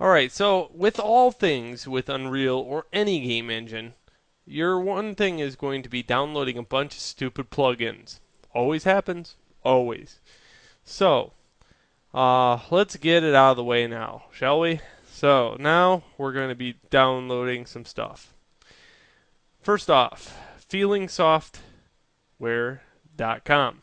Alright, so with all things with Unreal or any game engine, your one thing is going to be downloading a bunch of stupid plugins. Always happens. Always. So, let's get it out of the way now, shall we? So, now we're going to be downloading some stuff. First off, feelingsoftware.com.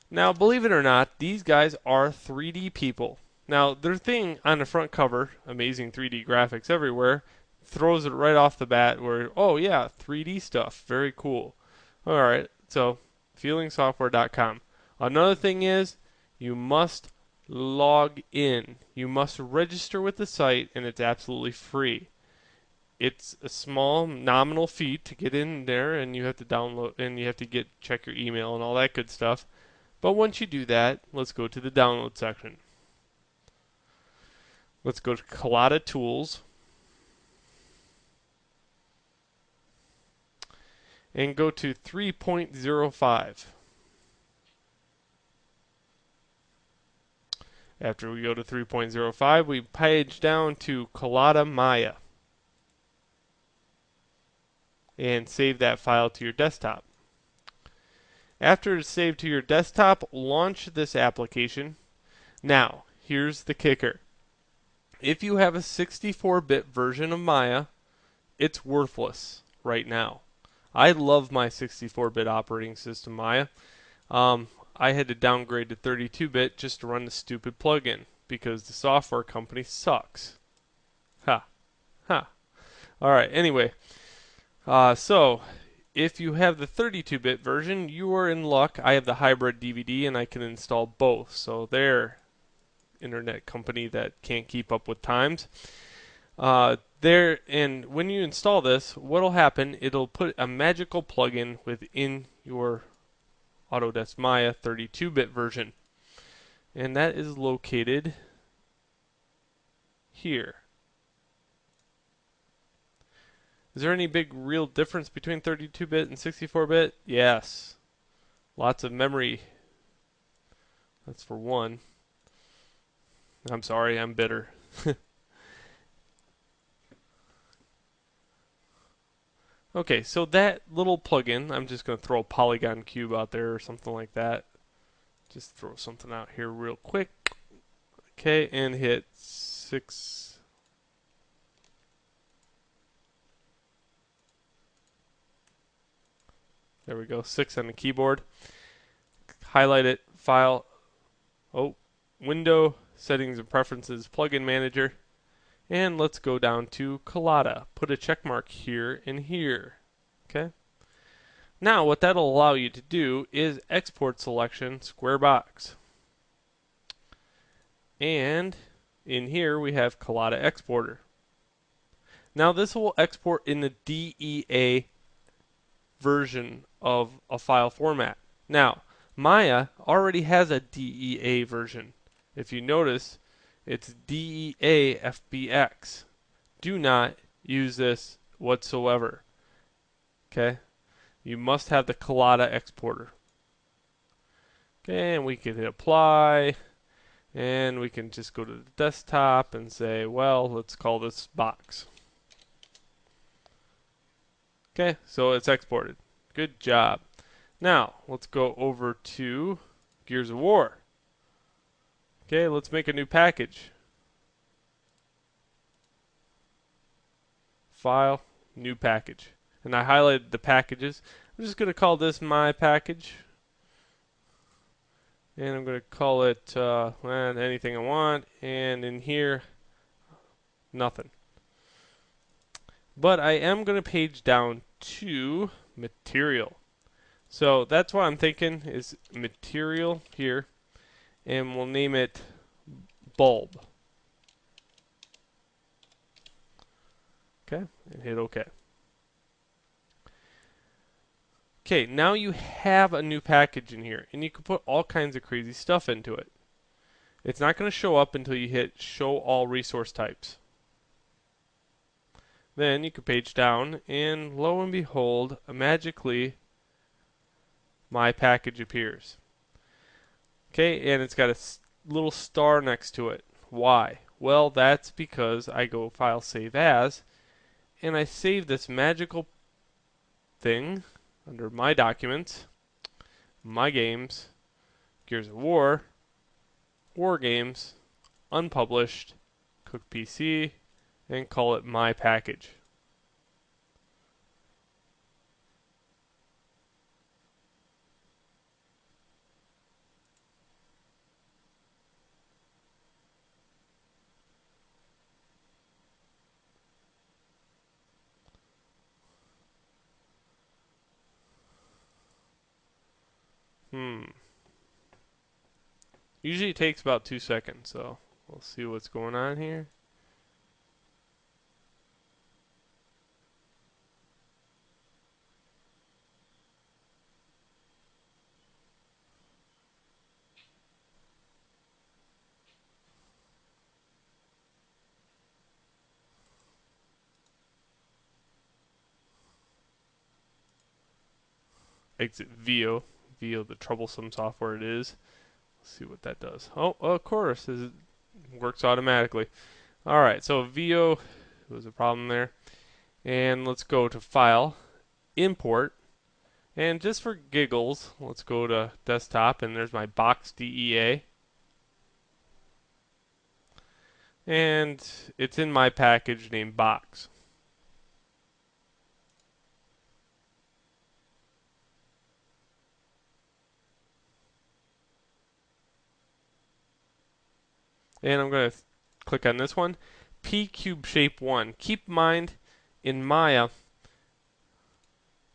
Now, believe it or not, these guys are 3D people. Now, their thing on the front cover, amazing 3D graphics everywhere, throws it right off the bat where, oh yeah, 3D stuff, very cool. Alright, so feelingsoftware.com. Another thing is, you must log in. You must register with the site, and it's absolutely free. It's a small nominal fee to get in there, and you have to download, and you have to check your email and all that good stuff. But once you do that, let's go to the download section. Let's go to Collada Tools and go to 3.05. After we go to 3.05, we page down to Collada Maya and save that file to your desktop. After it's saved to your desktop, launch this application. Now, here's the kicker. If you have a 64-bit version of Maya, it's worthless right now. I love my 64-bit operating system, Maya. I had to downgrade to 32-bit just to run the stupid plugin because the software company sucks. Ha. Ha. Alright, anyway. So, if you have the 32-bit version, you are in luck. I have the hybrid DVD and I can install both. So there, internet company that can't keep up with times. And when you install this, what'll happen, it'll put a magical plugin within your Autodesk Maya 32-bit version. And that is located here. Is there any big real difference between 32-bit and 64-bit? Yes. Lots of memory. That's for one. I'm sorry, I'm bitter. Okay, so that little plugin, I'm just going to throw a polygon cube out there or something like that. Just throw something out here real quick. Okay, and hit 6. There we go, 6 on the keyboard. Highlight it, file, window, settings and preferences, plugin manager. And let's go down to Collada. Put a check mark here and here. Okay. Now what that'll allow you to do is export selection square box. And in here we have Collada Exporter. Now this will export in the DEA version of a file format. Now Maya already has a DEA version. If you notice, it's DEA FBX. Do not use this whatsoever. Okay? You must have the Collada exporter. Okay, and we can hit apply. And we can just go to the desktop and say, well, let's call this box. Okay, so it's exported. Good job. Now, let's go over to Gears of War. Okay, let's make a new package. File, new package. And I highlighted the packages. I'm just going to call this my package. And I'm going to call it anything I want. And in here, nothing. But I am going to page down to material. So that's what I'm thinking is material here. And we'll name it bulb. Okay, and hit OK. Okay, now you have a new package in here, and you can put all kinds of crazy stuff into it. It's not going to show up until you hit Show All Resource Types. Then you can page down, and lo and behold, magically, my package appears. Okay, and it's got a little star next to it. Why? Well, that's because I go File Save As, and I save this magical thing under My Documents, My Games, Gears of War, War Games, Unpublished, Cook PC, and call it My Package. Usually it takes about 2 seconds, so we'll see what's going on here. Exit VIO, the troublesome software it is. Let's see what that does. Oh, of course, it works automatically. Alright, so VIO was a problem there. And let's go to File, Import, and just for giggles, let's go to Desktop, and there's my Box DEA. And it's in my package named Box. And I'm going to click on this one, P Cube Shape 1. Keep in mind, in Maya,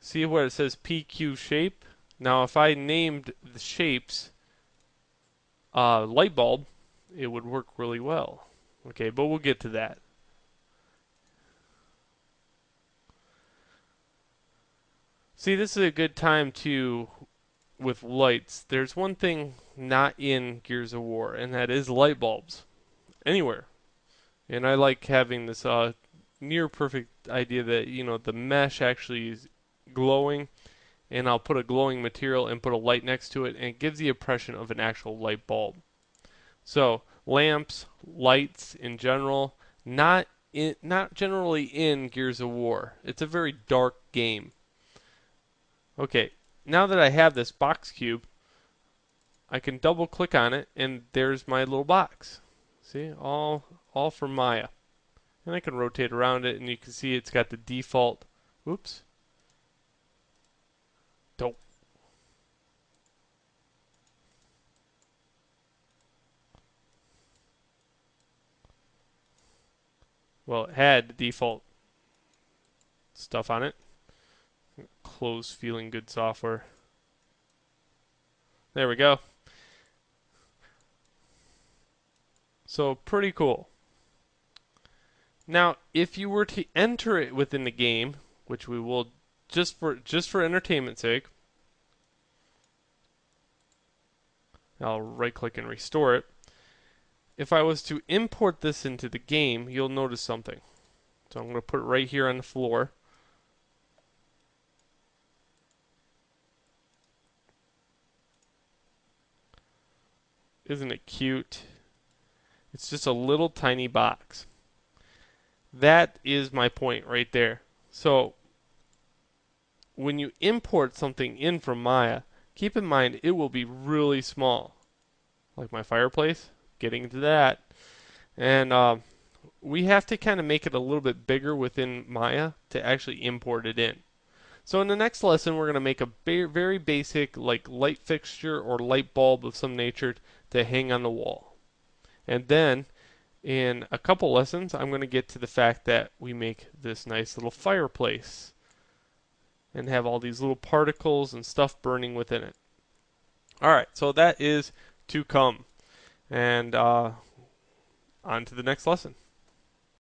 see where it says PQ Shape? Now if I named the shapes light bulb, it would work really well. Okay, but we'll get to that. See, this is a good time to, with lights, there's one thing not in Gears of War, and that is light bulbs. Anywhere. And I like having this near perfect idea that, you know, the mesh actually is glowing, and I'll put a glowing material and put a light next to it, and it gives the impression of an actual light bulb. So, lamps, lights in general, not generally in Gears of War. It's a very dark game. Okay, now that I have this box cube, I can double click on it, and there's my little box. See, all from Maya. And I can rotate around it, and you can see it's got the default. Oops. Dope. Well, it had the default stuff on it. Close feeling good software. There we go. So pretty cool. Now, if you were to enter it within the game, which we will just for entertainment's sake, I'll right click and restore it. If I was to import this into the game, you'll notice something. So I'm going to put it right here on the floor. Isn't it cute? It's just a little tiny box. That is my point right there. So when you import something in from Maya, keep in mind it will be really small. Like my fireplace, getting to that. And we have to kind of make it a little bit bigger within Maya to actually import it in. So in the next lesson, we're going to make a very basic like light fixture or light bulb of some nature to hang on the wall. And then in a couple lessons, I'm going to get to the fact that we make this nice little fireplace and have all these little particles and stuff burning within it. Alright, so that is to come. And on to the next lesson.